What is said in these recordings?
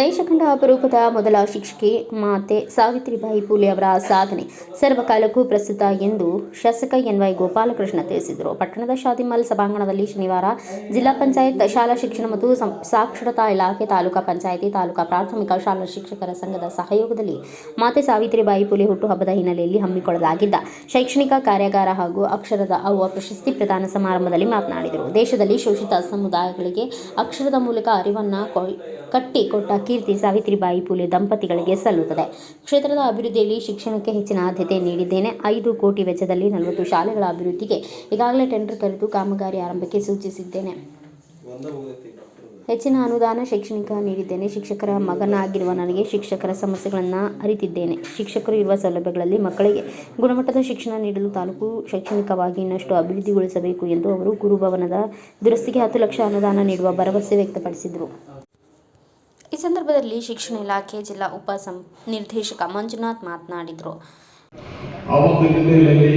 ದೇಶ ಕಂಡ ಅಪರೂಪದ ಮೊದಲ ಶಿಕ್ಷಕಿ ಮಾತೆ ಸಾವಿತ್ರಿಬಾಯಿ ಫುಲೆ ಅವರ ಸಾಧನೆ ಸರ್ವಕಾಲಕ್ಕೂ ಪ್ರಸ್ತುತ ಎಂದು ಶಾಸಕ ಎನ್.ವೈ. ಗೋಪಾಲಕೃಷ್ಣ ತಿಳಿಸಿದರು. ಪಟ್ಟಣದ ಶಾದಿಮಲ್ ಸಭಾಂಗಣದಲ್ಲಿ ಶನಿವಾರ ಜಿಲ್ಲಾ ಪಂಚಾಯತ್ ಶಾಲಾ ಶಿಕ್ಷಣ ಮತ್ತು ಸಾಕ್ಷರತಾ ಇಲಾಖೆ, ತಾಲೂಕಾ ಪಂಚಾಯಿತಿ, ತಾಲೂಕಾ ಪ್ರಾಥಮಿಕ ಶಾಲಾ ಶಿಕ್ಷಕರ ಸಂಘದ ಸಹಯೋಗದಲ್ಲಿ ಮಾತೆ ಸಾವಿತ್ರಿಬಾಯಿ ಫುಲೆ ಹುಟ್ಟುಹಬ್ಬದ ಹಿನ್ನೆಲೆಯಲ್ಲಿ ಹಮ್ಮಿಕೊಳ್ಳಲಾಗಿದ್ದ ಶೈಕ್ಷಣಿಕ ಕಾರ್ಯಾಗಾರ ಹಾಗೂ ಅಕ್ಷರದ ಅವ್ವ ಪ್ರಶಸ್ತಿ ಪ್ರದಾನ ಸಮಾರಂಭದಲ್ಲಿ ಮಾತನಾಡಿದರು. ದೇಶದಲ್ಲಿ ಶೋಷಿತ ಸಮುದಾಯಗಳಿಗೆ ಅಕ್ಷರದ ಮೂಲಕ ಅರಿವನ್ನು ಕಟ್ಟಿಕೊಟ್ಟ ಕೀರ್ತಿ ಸಾವಿತ್ರಿಬಾಯಿ ಫುಲೆ ದಂಪತಿಗಳಿಗೆ ಸಲ್ಲುತ್ತದೆ. ಕ್ಷೇತ್ರದ ಅಭಿವೃದ್ಧಿಯಲ್ಲಿ ಶಿಕ್ಷಣಕ್ಕೆ ಹೆಚ್ಚಿನ ಆದ್ಯತೆ ನೀಡಿದ್ದೇನೆ. 5 ಕೋಟಿ ವೆಚ್ಚದಲ್ಲಿ 40 ಶಾಲೆಗಳ ಅಭಿವೃದ್ಧಿಗೆ ಈಗಾಗಲೇ ಟೆಂಡರ್ ಕರೆದು ಕಾಮಗಾರಿ ಆರಂಭಕ್ಕೆ ಸೂಚಿಸಿದ್ದೇನೆ. ಹೆಚ್ಚಿನ ಅನುದಾನ ಶೈಕ್ಷಣಿಕ ನೀಡಿದ್ದೇನೆ. ಶಿಕ್ಷಕರ ಮಗನಾಗಿರುವ ನನಗೆ ಶಿಕ್ಷಕರ ಸಮಸ್ಯೆಗಳನ್ನು ಅರಿತಿದ್ದೇನೆ. ಶಿಕ್ಷಕರು ಇರುವ ಸೌಲಭ್ಯಗಳಲ್ಲಿ ಮಕ್ಕಳಿಗೆ ಗುಣಮಟ್ಟದ ಶಿಕ್ಷಣ ನೀಡಲು ತಾಲೂಕು ಶೈಕ್ಷಣಿಕವಾಗಿ ಇನ್ನಷ್ಟು ಅಭಿವೃದ್ಧಿಗೊಳಿಸಬೇಕು ಎಂದು ಅವರು ಗುರುಭವನದ ದುರಸ್ತಿಗೆ 10 ಲಕ್ಷ ಅನುದಾನ ನೀಡುವ ಭರವಸೆ ವ್ಯಕ್ತಪಡಿಸಿದರು. ಈ ಸಂದರ್ಭದಲ್ಲಿ ಶಿಕ್ಷಣ ಇಲಾಖೆ ಜಿಲ್ಲಾ ಉಪ ನಿರ್ದೇಶಕ ಮಂಜುನಾಥ್ ಮಾತನಾಡಿದರು. ಆ ಒಂದು ಹಿನ್ನೆಲೆಯಲ್ಲಿ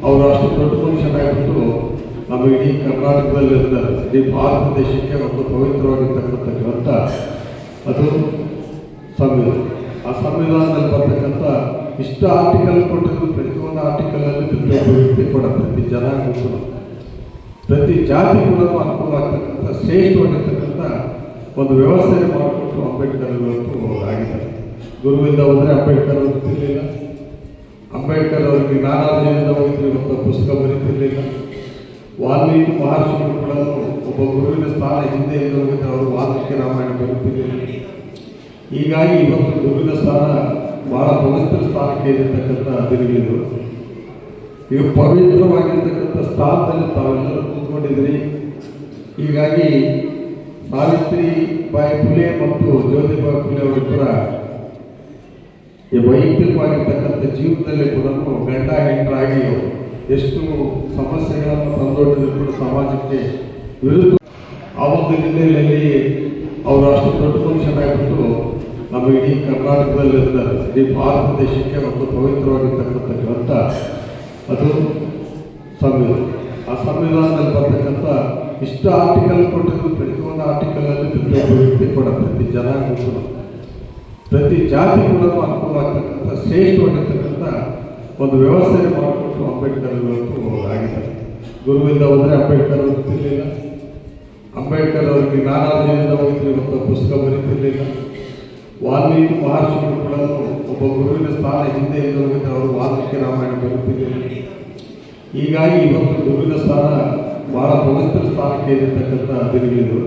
ಅವರು ಅಷ್ಟು ದೊಡ್ಡ ಮನುಷ್ಯನಾಗಿಬಿಟ್ಟು ನಮ್ಮ ಇಡೀ ಕರ್ನಾಟಕದಲ್ಲಿದ್ದ ಇಡೀ ಭಾರತ ದೇಶಕ್ಕೆ ಒಂದು ಪವಿತ್ರವಾಗಿರ್ತಕ್ಕಂಥ ಗ್ರಂಥ ಅದು ಸಂವಿಧಾನ. ಆ ಸಂವಿಧಾನದಲ್ಲಿ ಬರ್ತಕ್ಕಂಥ ಇಷ್ಟು ಆರ್ಟಿಕಲ್ ಕೊಟ್ಟಿದ್ದು ಪ್ರತಿಯೊಂದು ಆರ್ಟಿಕಲಲ್ಲಿ ಪ್ರತಿಯೊಬ್ಬ ವ್ಯಕ್ತಿ ಕೂಡ ಪ್ರತಿ ಜನಾಂಗಕ್ಕೂ ಪ್ರತಿ ಜಾತಿ ಕೂಡ ಅನುಕೂಲ ಆಗ್ತಕ್ಕಂಥ ಶ್ರೇಷ್ಠವಾಗಿರ್ತಕ್ಕಂಥ ಒಂದು ವ್ಯವಸ್ಥೆ ಮಾಡಿಕೊಟ್ಟು ಅಂಬೇಡ್ಕರ್ ಇವತ್ತು ಆಗಿದ್ದಾರೆ. ಗುರುವಿಂದ ಹೋದರೆ ಅಂಬೇಡ್ಕರ್ ಅವರು ಗೊತ್ತಿರಲಿಲ್ಲ. ಅಂಬೇಡ್ಕರ್ ಅವರಿಗೆ ಜ್ಞಾನಾರ್ಜನೆಯಿಂದ ಹೋಗಿದ್ರೆ ಇವತ್ತು ಪುಸ್ತಕ ಬರೀತಿರಲಿಲ್ಲ. ವಾಲ್ಮೀಕಿ ಮಹರ್ಷಿಗಳು ಕೂಡ ಒಬ್ಬ ಗುರುವಿನ ಸ್ಥಾನ ಹಿಂದೆ ಹೋಗಿದ್ರೆ ಅವರು ವಾಲ್ಮೀಕಿ ರಾಮಾಯಣ ಬರುತ್ತಿರಲಿಲ್ಲ. ಹೀಗಾಗಿ ಇವತ್ತು ಗುರುವಿನ ಸ್ಥಾನ ಬಹಳ ಪವಿತ್ರ ಸ್ಥಾನಕ್ಕೆ ಇರತಕ್ಕಂಥ ಅಧಿಕಾರಿಗಳು ಈಗ ಪವಿತ್ರವಾಗಿರ್ತಕ್ಕಂಥ ಸ್ಥಾನದಲ್ಲಿ ತಾವೆಲ್ಲರೂ ಕೂತ್ಕೊಂಡಿದ್ದೀರಿ. ಹೀಗಾಗಿ ಸಾವಿತ್ರಿಬಾಯಿ ಫುಲೆ ಮತ್ತು ಜ್ಯೋತಿಬಾಯಿ ಫುಲೆ ಅವರಿಬ್ಬರ ವೈಯಕ್ತಿಕವಾಗಿರ್ತಕ್ಕಂಥ ಜೀವನದಲ್ಲಿ ಕೂಡ ಗಂಡ ಹೆಂಡರಾಗಿ ಎಷ್ಟು ಸಮಸ್ಯೆಗಳನ್ನು ತಂದೊಡ್ಡಿದ್ರು ಕೂಡ ಸಮಾಜಕ್ಕೆ ವಿರುದ್ಧ. ಆ ಒಂದು ಹಿನ್ನೆಲೆಯಲ್ಲಿ ಅವರು ಅಷ್ಟು ದೊಡ್ಡ ಮನುಷ್ಯನಾಗಿಬಿಟ್ಟು ನಮ್ಮ ಇಡೀ ಕರ್ನಾಟಕದಲ್ಲಿದ್ದ ಇಡೀ ಭಾರತ ದೇಶಕ್ಕೆ ಒಂದು ಪವಿತ್ರವಾಗಿರ್ತಕ್ಕಂಥ ಗ್ರಂಥ ಅದು ಸಂವಿಧಾನ. ಆ ಸಂವಿಧಾನದಲ್ಲಿ ಬರ್ತಕ್ಕಂಥ ಇಷ್ಟು ಆರ್ಟಿಕಲ್ ಕೊಟ್ಟಿದ್ದು ಪ್ರತಿಯೊಂದು ಆರ್ಟಿಕಲಲ್ಲಿ ಪ್ರತಿಯೊಬ್ಬ ವ್ಯಕ್ತಿ ಕೂಡ ಪ್ರತಿ ಜನಾಂಗಕ್ಕೂ ಪ್ರತಿ ಜಾತಿ ಕೂಡ ಅನುಕೂಲ ಆಗ್ತಕ್ಕಂಥ ಶ್ರೇಷ್ಠವಾಗಿರ್ತಕ್ಕಂಥ ಒಂದು ವ್ಯವಸ್ಥೆ ಮಾಡಿಕೊಟ್ಟು ಅಂಬೇಡ್ಕರ್ ಇವತ್ತು ಆಗಿದ್ದಾರೆ. ಗುರುವಿಂದ ಹೋದರೆ ಅಂಬೇಡ್ಕರ್ ಅವರು ಗೊತ್ತಿರಲಿಲ್ಲ. ಅಂಬೇಡ್ಕರ್ ಅವರಿಗೆ ಜ್ಞಾನಾರ್ಜನೆಯಿಂದ ಹೋಗಿದ್ರೆ ಇವತ್ತು ಪುಸ್ತಕ ಬರೀತಿರಲಿಲ್ಲ. ವಾಲ್ಮೀಕಿ ಮಹರ್ಷಿಗಳು ಕೂಡ ಒಬ್ಬ ಗುರುವಿನ ಸ್ಥಾನ ಹಿಂದೆ ಹೋಗಿದ್ರೆ ಅವರು ವಾಲ್ಮೀಕಿ ರಾಮಾಯಣ ಬರುತ್ತಿರಲಿಲ್ಲ. ಹೀಗಾಗಿ ಇವತ್ತು ಗುರುವಿನ ಸ್ಥಾನ ಬಹಳ ಪವಿತ್ರ ಸ್ಥಾನಕ್ಕೆ ಇರತಕ್ಕಂಥ ಅಧಿಕಾರಿಗಳು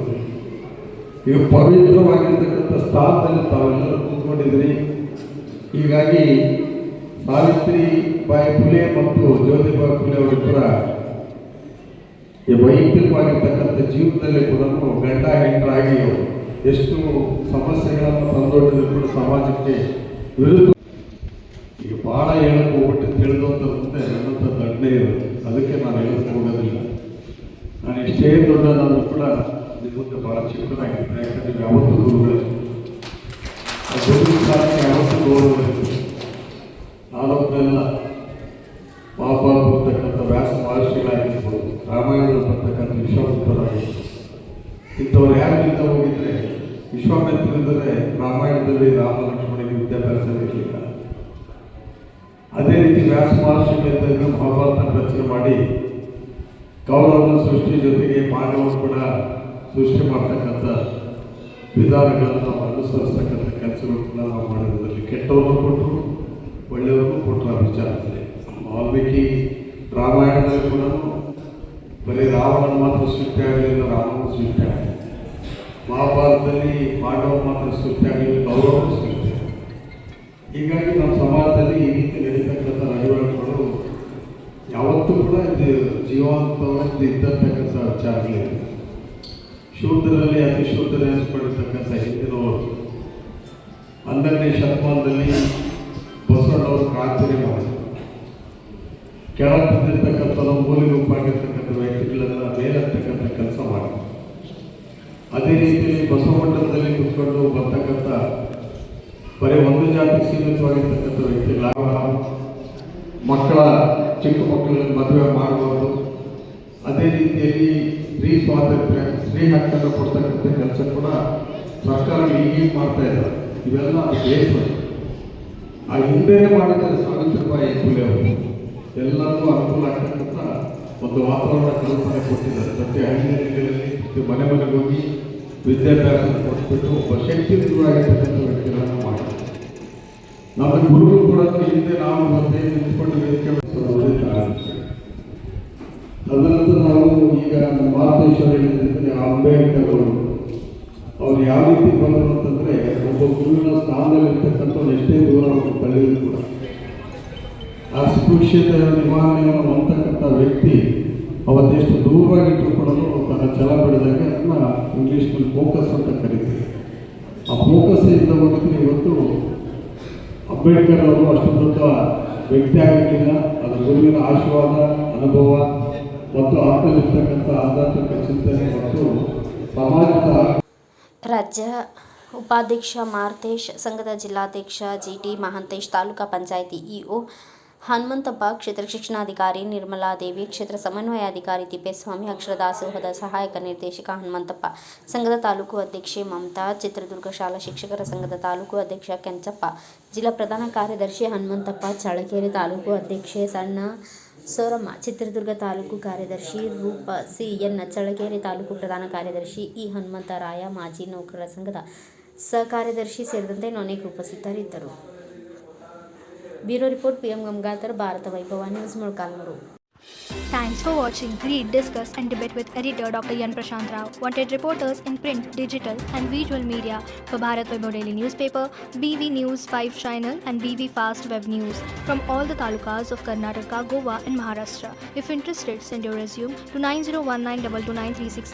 ಈಗ ಪವಿತ್ರವಾಗಿರ್ತಕ್ಕಂಥ ಸ್ಥಾನದಲ್ಲಿ ತಾವೆಲ್ಲರೂ ಕೂತ್ಕೊಂಡಿದ್ದೀರಿ. ಹೀಗಾಗಿ ಸಾವಿತ್ರಿಬಾಯಿ ಫುಲೆ ಮತ್ತು ಜ್ಯೋತಿಬಾಯಿ ಫುಲೆ ಅವರಿಬ್ಬರ ವೈಯಕ್ತಿಕವಾಗಿರ್ತಕ್ಕಂಥ ಜೀವನದಲ್ಲಿ ಕೂಡ ಗಂಡ ಹೆಂಡರಾಗಿ ಎಷ್ಟು ಸಮಸ್ಯೆಗಳನ್ನು ತಂದೊಡ್ಡಿದ್ರು ಕೂಡ ಸಮಾಜಕ್ಕೆ ವಿರುದ್ಧ. ಈಗ ಭಾಳ ಹೇಳಕ್ಕೆ ಹೋಗ್ಬಿಟ್ಟು ತಿಳಿದು ಅಂತ ಮುಂದೆ ನನ್ನಂಥ ದಂಡನೆ ಇರೋದು. ಅದಕ್ಕೆ ನಾನು ಹೇಳಕ್ಕೆ ಹೋಗೋದಿಲ್ಲ. ನಾನು ಎಷ್ಟೇ ದೊಡ್ಡದಾದರೂ ಕೂಡ ನಿಮ್ಮ ಮುಂದೆ ಭಾಳ ಚಿಕ್ಕದಾಗಿರ್ತೇನೆ. ಯಾಕಂದರೆ ಯಾವತ್ತೂ ಗುರುಗಳಿದೆ, ಗುರು ಸ್ಥಾನಕ್ಕೆ ಯಾವತ್ತೂ ಗೌರವಗಳಿದೆ. ನಾಲ್ಕನೆಲ್ಲ ಮಹಾಭಾರತ ಬರ್ತಕ್ಕಂಥ ವ್ಯಾಸ ಮಹರ್ಷಿಗಳಾಗಿರ್ಬೋದು, ರಾಮಾಯಣದಲ್ಲಿ ಬರ್ತಕ್ಕಂಥ ವಿಶ್ವಾಮಿತ್ರರಾಗಿರ್ಬೋದು, ಇಂಥವ್ರು ಯಾರಿಂದ ಹೋಗಿದ್ರೆ ವಿಶ್ವಾಮಿತ್ರರಿದ್ದರೆ ರಾಮಾಯಣದಲ್ಲಿ ರಾಮ ಲಕ್ಷ್ಮಣನಿಗೆ ವಿದ್ಯಾಭ್ಯಾಸ ಇರಲಿಲ್ಲ. ಅದೇ ರೀತಿ ವ್ಯಾಸ ಮಹರ್ಷಿಗಳಿಂದ ಮಹಾಭಾರತ ರಚನೆ ಮಾಡಿ ಕೌರವನ ಸೃಷ್ಟಿ ಜೊತೆಗೆ ಪಾಂಡವರು ಕೂಡ ಸೃಷ್ಟಿ ಮಾಡ್ತಕ್ಕಂಥ ವಿಧಾನಗಳನ್ನು ಅನುಸರಿಸ್ತಕ್ಕಂಥ ಕೆಲಸಗಳು ಕೂಡ ನಾವು ಮಾಡೋದ್ರಲ್ಲಿ ಕೆಟ್ಟವ್ರನ್ನೂ ಕೊಟ್ಟರು, ಒಳ್ಳೆಯವ್ರಿಗೂ ಕೊಟ್ಟರು. ಆ ವಿಚಾರದಲ್ಲಿ ವಾಲ್ಮೀಕಿ ರಾಮಾಯಣದಲ್ಲಿ ಕೂಡ ಬರೀ ರಾವಣನ ಮಾತ್ರ ಸೃಷ್ಟಿ ಆಗಲಿಲ್ಲ, ರಾಮನ ಸೃಷ್ಟಿ ಆಗಲಿಲ್ಲ. ಮಹಾಭಾರತದಲ್ಲಿ ಪಾಂಡವರು ಮಾತ್ರ ಸೃಷ್ಟಿ ಆಗಲಿಲ್ಲ, ಕೌರವರು ಸೃಷ್ಟಿ ಆಗಲಿಲ್ಲ. ಹೀಗಾಗಿ ನಮ್ಮ ಸಮಾಜದಲ್ಲಿ ಈ ರೀತಿ ನಡೀತಕ್ಕಂಥ ನಡವಳಿಕೆಗಳು ಯಾವತ್ತೂ ಕೂಡ ಇದು ಜೀವಂತವಾಗಿ ಇದ್ದತಕ್ಕಂಥ ವಿಚಾರಗಳಿವೆ. ಶೂದ್ರರಲ್ಲಿ ಅತಿ ಶೂದ್ರ ಎನಿಸ್ಕೊಂಡಿರ್ತಕ್ಕಂಥ ಹಿಂದಿನವರು 12ನೇ ಶತಮಾನದಲ್ಲಿ ಬಸವಣ್ಣವರು ಕ್ರಾಂತಿನೇ ಮಾಡಿದರು. ಕೆಳಗೆ ಬಿದ್ದಿರ್ತಕ್ಕಂಥ ಮೂಲರೂಪಾಗಿರ್ತಕ್ಕಂಥ ವ್ಯಕ್ತಿಗಳನ್ನು ಮೇಲೆತ್ತಕ್ಕಂಥ ಕೆಲಸ ಮಾಡಿದರು. ಅದೇ ರೀತಿಯಲ್ಲಿ ಬಸವಮಂಡಲದಲ್ಲಿ ಕುತ್ಕೊಂಡು ಬರ್ತಕ್ಕಂಥ ಬರೀ ಒಂದು ಜಾತಿಗೆ ಸೀಮಿತವಾಗಿರ್ತಕ್ಕಂಥ ವ್ಯಕ್ತಿಗಳ ಮಕ್ಕಳ ಚಿಕ್ಕ ಮಕ್ಕಳನ್ನು ಮದುವೆ ಮಾಡಬಾರ್ದು. ಅದೇ ರೀತಿಯಲ್ಲಿ ಸ್ತ್ರೀ ಸ್ವಾತಂತ್ರ್ಯ, ಸ್ತ್ರೀ ಹಕ್ಕನ್ನು ಕೊಡ್ತಕ್ಕಂಥ ಕೆಲಸ ಕೂಡ ಸರ್ಕಾರ ಈಗೀಗ ಮಾಡ್ತಾ ಇದ್ದಾರೆ. ಇವೆಲ್ಲ ಅದು ಬೇಸರ. ಆ ಹಿಂದೆ ಮಾಡಿದ್ದಾರೆ ಸಾವಿತ್ರಿಬಾಯಿ ಫುಲೆ ಅವರು. ಎಲ್ಲರಿಗೂ ಅನುಕೂಲ ಆಗ್ತಕ್ಕಂಥ ಒಂದು ವಾತಾವರಣ ಕಲ್ಪನೆ ಕೊಟ್ಟಿದ್ದಾರೆ. ಪ್ರತಿ ಹಳ್ಳಿಗಳಲ್ಲಿ ಪ್ರತಿ ಮನೆಗೆ ಹೋಗಿ ವಿದ್ಯಾಭ್ಯಾಸ ಕೊಟ್ಬಿಟ್ಟು ಒಬ್ಬ ಶಕ್ತಿಯುತವಾಗಿರ್ತಕ್ಕಂಥ ವ್ಯಕ್ತಿಗಳನ್ನು ಮಾಡಿದ್ದಾರೆ. ನಮ್ಮ ಗುರುಗಳು ಕೂಡ ಹಿಂದೆ ನಾವು ಮತ್ತೆ ನಿಂತ್ಕೊಂಡು ತದನಂತರ ನಾವು ಈಗ ಭಾರತೇಶ್ವರ ಹೇಳಿದ್ರೆ ಅಂಬೇಡ್ಕರ್ ಅವರು ಯಾವ ರೀತಿ ಬಂದರು ಅಂತಂದರೆ, ಒಬ್ಬ ಗುರುವಿನ ಸ್ಥಾನದಲ್ಲಿರ್ತಕ್ಕಂಥವ್ರು ಎಷ್ಟೇ ದೂರ ತಳ್ಳಿದ್ರು ಕೂಡ ಅಸ್ಪೃಶ್ಯತೆ ನಿವಾರಣೆಯನ್ನು ಹೊಂದತಕ್ಕಂಥ ವ್ಯಕ್ತಿ ಅವತ್ತೆಷ್ಟು ದೂರವಾಗಿಟ್ಟರು ಕೂಡ ತನ್ನ ಛಲ ಬಿಡಿದಾಗ ಅದನ್ನ ಇಂಗ್ಲೀಷ್ನಲ್ಲಿ ಫೋಕಸ್ ಅಂತ ಕರೀತೀವಿ. ಆ ಫೋಕಸ್ ಇಂದ ಹೋಗಿದ್ರೆ ಇವತ್ತು ಅಂಬೇಡ್ಕರ್ ಅವರು ಅಷ್ಟು ದೊಡ್ಡ ವ್ಯಕ್ತಿ ಆಗಿರಲಿಲ್ಲ. ಅದರ ಗುರುವಿನ ಆಶೀರ್ವಾದ, ಅನುಭವ ಮತ್ತು ಆತ್ಮಲಿರ್ತಕ್ಕಂಥ ಆಧ್ಯಾತ್ಮಿಕ ಚಿಂತನೆ ಮತ್ತು ಸಮಾಜದ ರಾಜ್ಯ ಉಪಾಧ್ಯಕ್ಷ ಮಾರ್ತೇಶ್, ಸಂಘದ ಜಿಲ್ಲಾಧ್ಯಕ್ಷ ಜಿಟಿ ಮಹಾಂತೇಶ್, ತಾಲೂಕಾ ಪಂಚಾಯಿತಿ ಇಒ ಹನುಮಂತಪ್ಪ, ಕ್ಷೇತ್ರ ಶಿಕ್ಷಣಾಧಿಕಾರಿ ನಿರ್ಮಲಾದೇವಿ, ಕ್ಷೇತ್ರ ಸಮನ್ವಯಾಧಿಕಾರಿ ತಿಪ್ಪೇಸ್ವಾಮಿ, ಅಕ್ಷರ ದಾಸೋಹದ ಸಹಾಯಕ ನಿರ್ದೇಶಕ ಹನುಮಂತಪ್ಪ, ಸಂಘದ ತಾಲೂಕು ಅಧ್ಯಕ್ಷೆ ಮಮತಾ, ಚಿತ್ರದುರ್ಗ ಶಾಲಾ ಶಿಕ್ಷಕರ ಸಂಘದ ತಾಲೂಕು ಅಧ್ಯಕ್ಷ ಕೆಂಚಪ್ಪ, ಜಿಲ್ಲಾ ಪ್ರಧಾನ ಕಾರ್ಯದರ್ಶಿ ಹನುಮಂತಪ್ಪ, ಚಳ್ಳಕೆರೆ ತಾಲೂಕು ಅಧ್ಯಕ್ಷೆ ಸಣ್ಣ ಸೋರಮ್ಮ, ಚಿತ್ರದುರ್ಗ ತಾಲೂಕು ಕಾರ್ಯದರ್ಶಿ ರೂಪ ಸಿಎನ್, ಚಳ್ಳಕೆರೆ ತಾಲೂಕು ಪ್ರಧಾನ ಕಾರ್ಯದರ್ಶಿ ಇ ಹನುಮಂತರಾಯ, ಮಾಜಿ ನೌಕರರ ಸಂಘದ ಸಹಕಾರ್ಯದರ್ಶಿ ಸೇರಿದಂತೆ ಅನೇಕರು ಉಪಸ್ಥಿತರಿದ್ದರು. Bureau report PM Gangadhar, Bharata Vaibhava news, Molakalmuru. Thanks for watching. Read, discuss and debate with editor Dr. Yan Prashant Rao. Wanted reporters in print, digital and visual media for Bharat Vaibhav Daily Newspaper, BV News 5 Channel and BV Fast Web News from all the talukas of Karnataka, Goa and Maharashtra. If interested, send your resume to 9019229369.